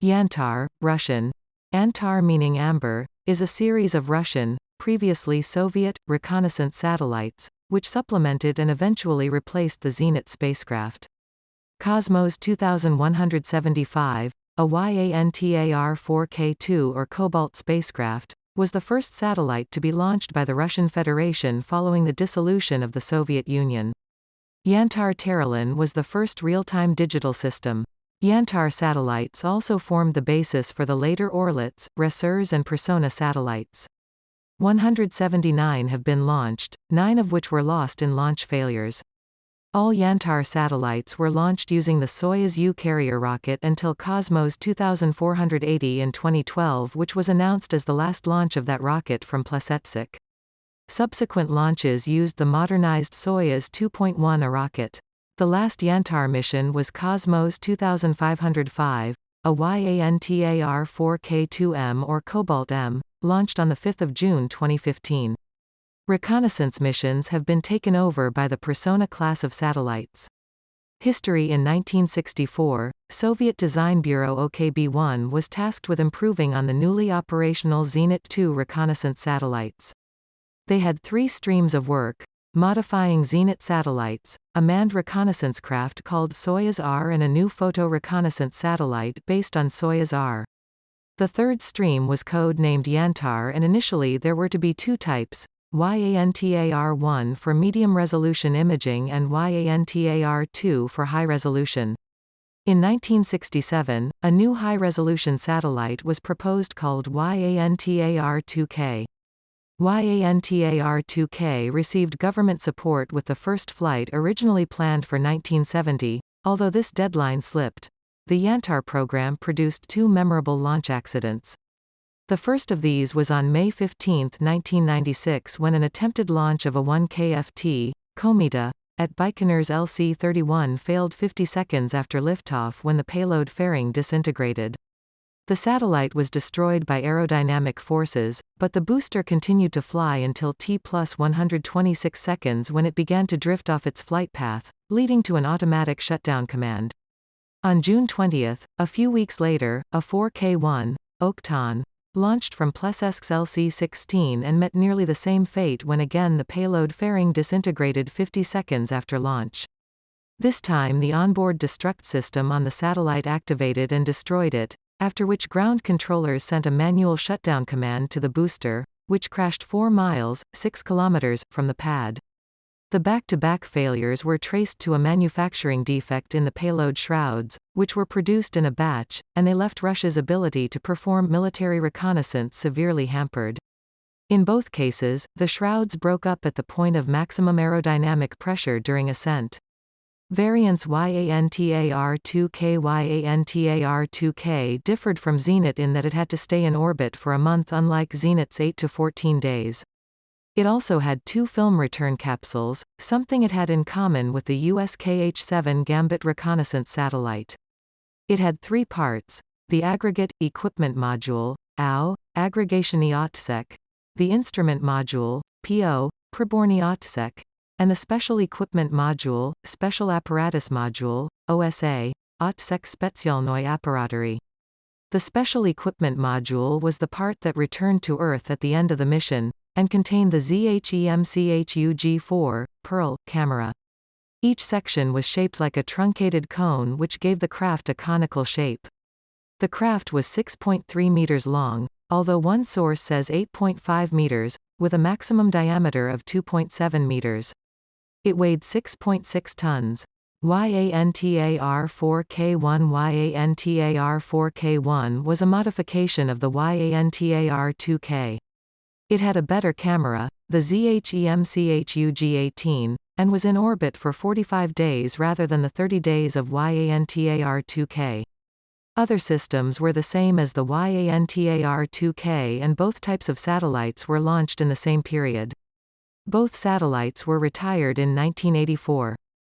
Yantar, Russian. Antar meaning amber, is a series of Russian, previously Soviet, reconnaissance satellites, which supplemented and eventually replaced the Zenit spacecraft. Cosmos 2175, a Yantar-4K2 or Cobalt spacecraft, was the first satellite to be launched by the Russian Federation following the dissolution of the Soviet Union. Yantar Terralin was the first real-time digital system. Yantar satellites also formed the basis for the later Orlets, Resurs and Persona satellites. 179 have been launched, 9 of which were lost in launch failures. All Yantar satellites were launched using the Soyuz U carrier rocket until Cosmos 2480 in 2012, which was announced as the last launch of that rocket from Plesetsk. Subsequent launches used the modernized Soyuz 2.1 rocket. The last Yantar mission was Cosmos 2505, a Yantar-4K2M or Cobalt M, launched on 5 June 2015. Reconnaissance missions have been taken over by the Persona class of satellites. History: in 1964, Soviet Design Bureau OKB-1 was tasked with improving on the newly operational Zenit 2 reconnaissance satellites. They had 3 streams of work: modifying Zenit satellites, a manned reconnaissance craft called Soyuz R, and a new photo reconnaissance satellite based on Soyuz R. The third stream was code-named Yantar, and initially there were to be 2 types, Yantar-1 for medium-resolution imaging and Yantar-2 for high-resolution. In 1967, a new high-resolution satellite was proposed called Yantar-2K. Yantar-2K received government support with the first flight originally planned for 1970, although this deadline slipped. The Yantar program produced 2 memorable launch accidents. The first of these was on May 15, 1996, when an attempted launch of a 1KFT, Kometa, at Baikonur's LC-31 failed 50 seconds after liftoff when the payload fairing disintegrated. The satellite was destroyed by aerodynamic forces, but the booster continued to fly until T+126 seconds when it began to drift off its flight path, leading to an automatic shutdown command. On June 20, a few weeks later, a 4K1, Oktan, launched from Plesesk's LC-16 and met nearly the same fate when again the payload fairing disintegrated 50 seconds after launch. This time the onboard destruct system on the satellite activated and destroyed it, after which ground controllers sent a manual shutdown command to the booster, which crashed 4 miles, 6 kilometers, from the pad. The back-to-back failures were traced to a manufacturing defect in the payload shrouds, which were produced in a batch, and they left Russia's ability to perform military reconnaissance severely hampered. In both cases, the shrouds broke up at the point of maximum aerodynamic pressure during ascent. Variants Yantar-2K Yantar-2K differed from Zenit in that it had to stay in orbit for a month, unlike Zenit's 8 to 14 days. It also had 2 film return capsules, something it had in common with the US KH-7 Gambit reconnaissance satellite. It had 3 parts: the Aggregate Equipment Module, AO, Aggregationy Otsek, the Instrument Module, PO, Priborny Otsek, and the Special Equipment Module, Special Apparatus Module, OSA, Otsek Specjalnoi Apparatory. The Special Equipment Module was the part that returned to Earth at the end of the mission, and contained the ZHEMCHUG-4, Pearl, camera. Each section was shaped like a truncated cone, which gave the craft a conical shape. The craft was 6.3 meters long, although one source says 8.5 meters, with a maximum diameter of 2.7 meters. It weighed 6.6 tons. Yantar-4K1 Yantar-4K1 was a modification of the Yantar-2K. It had a better camera, the ZHEMCHUG-18, and was in orbit for 45 days rather than the 30 days of Yantar-2K. Other systems were the same as the Yantar-2K, and both types of satellites were launched in the same period. Both satellites were retired in 1984.